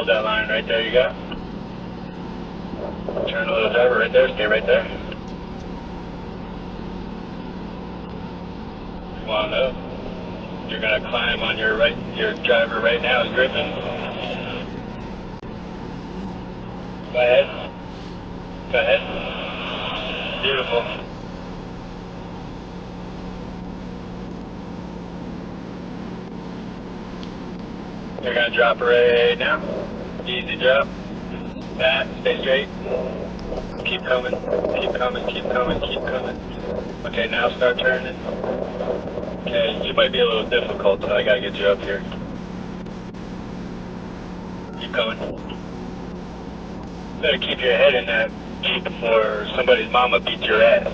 Hold that line right there, you got. Turn a little driver right there, stay right there. Come on up. You're gonna climb on your right, your driver right now is Griffin. Go ahead. Go ahead. Beautiful. You're gonna drop right now. Easy drop. Back, stay straight. Keep coming, keep coming, keep coming, keep coming. Okay, now start turning. Okay, you might be a little difficult, so I gotta get you up here. Keep going. Better keep your head in that Jeep before somebody's mama beats your ass.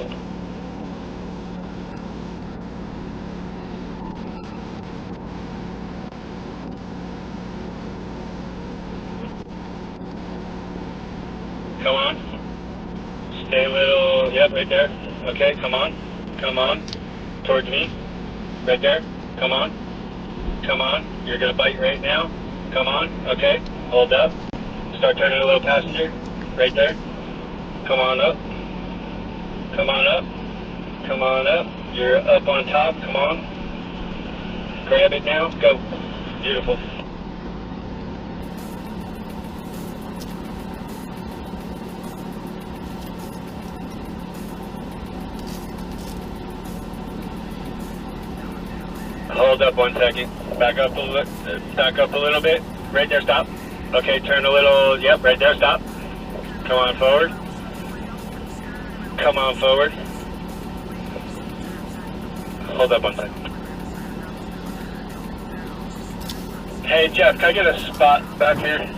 Come on. Stay a little, yep, right there. Okay, come on. Come on. Towards me. Right there. Come on. Come on. You're gonna bite right now. Come on. Okay. Hold up. Start turning a little passenger. Right there. Come on up. Come on up. Come on up. You're up on top. Come on. Grab it now. Go. Beautiful. Hold up 1 second. Back up a little bit. Right there, stop. Okay, turn a little, yep, right there, stop. Come on forward. Come on forward. Hold up 1 second. Hey Jeff, can I get a spot back here?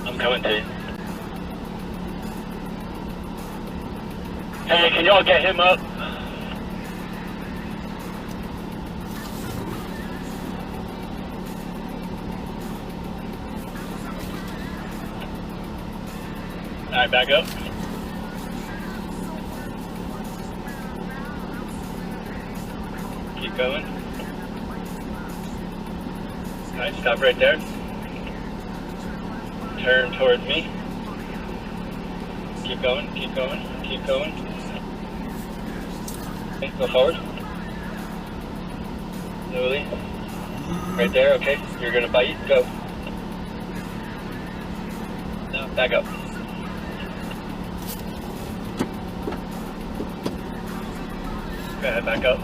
I'm coming to you. Hey, can y'all get him up? Alright, back up. Keep going. Alright, stop right there. Turn towards me. Keep going, keep going, keep going. Okay, go forward. Slowly. Right there, okay. You're gonna bite, go. No, back up. Go ahead, back up.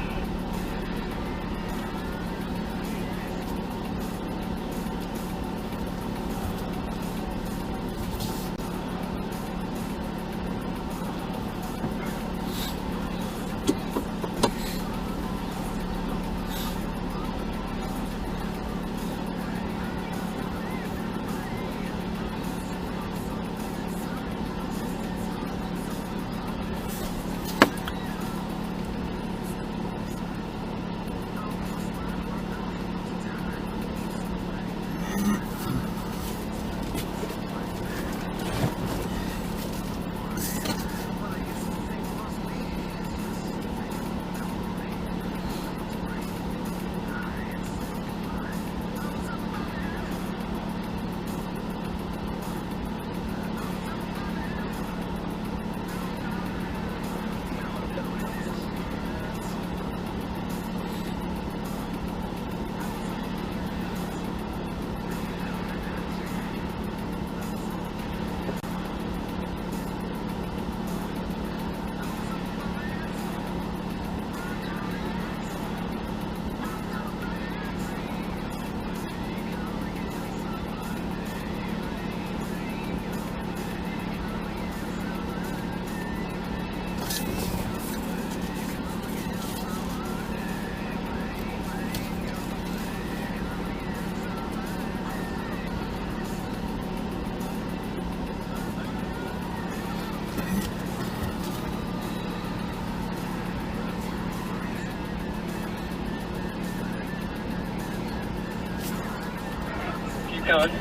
Keep going.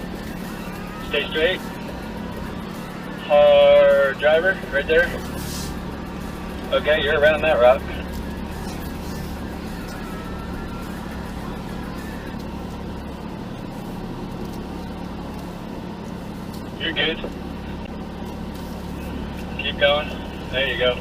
Stay straight. Hard driver, right there. Okay, you're around that rock. You're good. Keep going. There you go.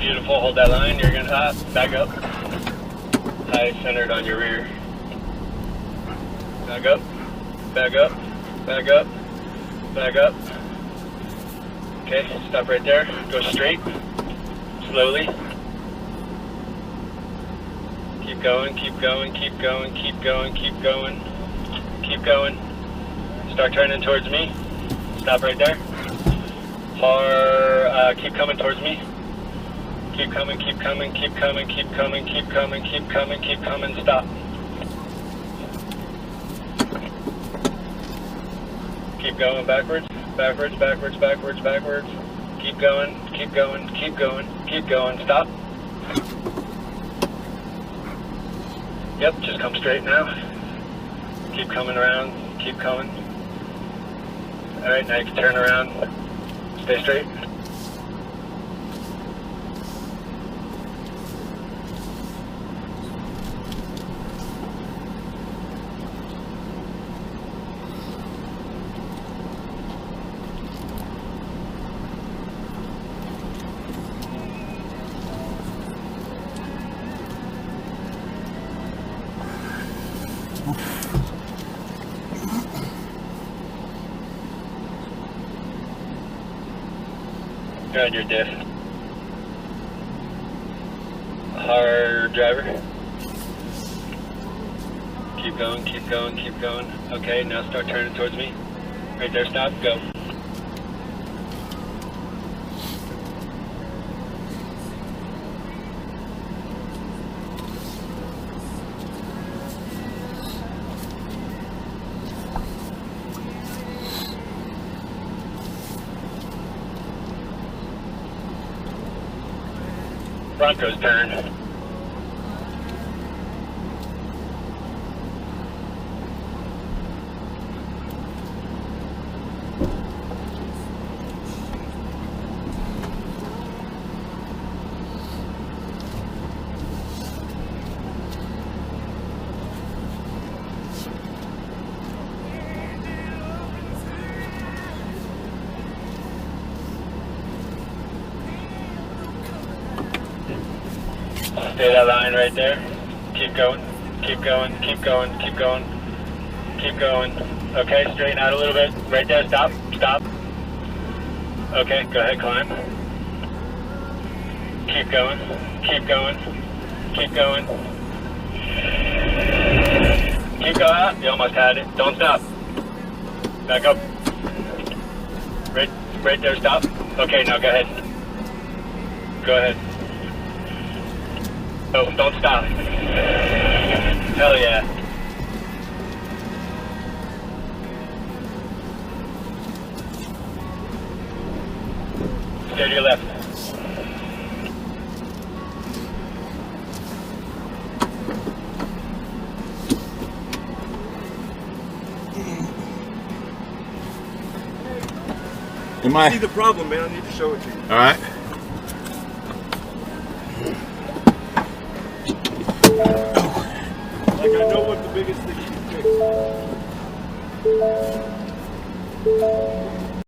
Beautiful, hold that line, you're gonna back up. High centered on your rear. Back up, back up, back up, back up. Okay, stop right there, go straight, slowly. Keep going, keep going, keep going, keep going, keep going, keep going. Start turning towards me, stop right there. Or keep coming towards me. Keep coming, keep coming, keep coming, keep coming, keep coming, keep coming, keep coming, stop. Keep going backwards, backwards, backwards, backwards, backwards. Keep going, keep going, keep going, keep going, stop. Yep, just come straight now. Keep coming around, keep coming. Alright, now you can turn around, stay straight. You're on your diff. Hard driver. Keep going, keep going, keep going. Okay, now start turning towards me. Right there, stop, go. Bronco's turn. Stay that line right there. Keep going, keep going, keep going, keep going, keep going. Okay, straighten out a little bit. Right there, stop, stop. Okay, go ahead, climb. Keep going, keep going, keep going. Keep going. You almost had it. Don't stop. Back up. Right there, stop. Okay, now go ahead. Go ahead. Oh, don't stop. Hell yeah. Stay to your left. I see the problem, man. I need to show it to you. All right. Like, I know what the biggest thing you can fix.